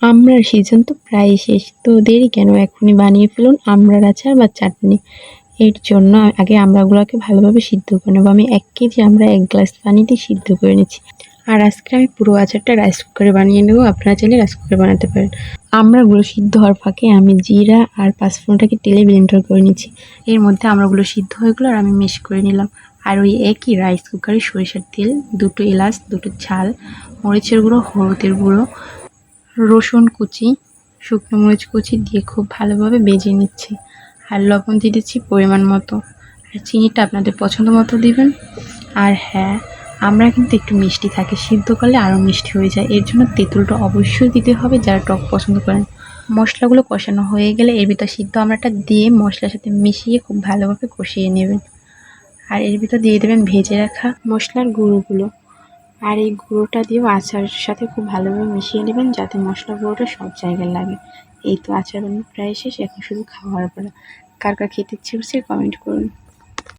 আমড়ার season তো প্রায় শেষ, তো দেরি কেন, এখনই বানিয়ে ফেলুন আমড়ার আচার বা চাটনি। এর জন্য আগে আমড়াগুলোকে ভালোভাবে সিদ্ধ করে নেবো। আমি 1 কেজি আমড়া 1 গ্লাস পানিতে সিদ্ধ করে নিচ্ছি। আর আজকে আমি পুরো আচারটা রাইস কুকারে বানিয়ে নেবো, আপনারা চাইলে রাইস কুকারে বানাতে পারেন। আমড়াগুলো সিদ্ধ হওয়ার ফাঁকে আমি জিরা আর পাঁচফোড়নটাকে তেলে ব্লেন্ডার করে নিচ্ছি। এর মধ্যে আমড়াগুলো সিদ্ধ হয়ে গেলো আর আমি মিক্স করে নিলাম। আর ওই একই রাইস কুকারে সরিষার তেল, 2টো এলাচ, 2টো ঝাল, মরিচের গুঁড়ো, হলুদের গুঁড়ো, রসুন কুচি, শুকনো মরিচ কুচি দিয়ে খুব ভালোভাবে ভেজে নিচ্ছি। আর লবণ দিয়ে দিচ্ছি পরিমাণ মতো, আর চিনিটা আপনাদের পছন্দ মতো দিবেন। আর হ্যাঁ, আমরা কিন্তু একটু মিষ্টি থাকে, সিদ্ধ করলে আরও মিষ্টি হয়ে যায়, এর জন্য তেঁতুলটা অবশ্যই দিতে হবে যারা টক পছন্দ করেন। মশলাগুলো কষানো হয়ে গেলে এর ভিতর সিদ্ধ আমড়াটা দিয়ে মশলার সাথে মিশিয়ে খুব ভালোভাবে কষিয়ে নেবেন। আর এর ভিতর দিয়ে দেবেন ভেজে রাখা মশলার গুঁড়োগুলো। আর এই গুঁড়োটা দিয়েও আচারের সাথে খুব ভালোভাবে মিশিয়ে নেবেন যাতে মশলা গুঁড়োটা সব জায়গায় লাগে। এই তো আচার বানানো প্রায় শেষ, এখন শুধু খাওয়ার পালা। কার কার খেতে ইচ্ছে করছে কমেন্ট করুন।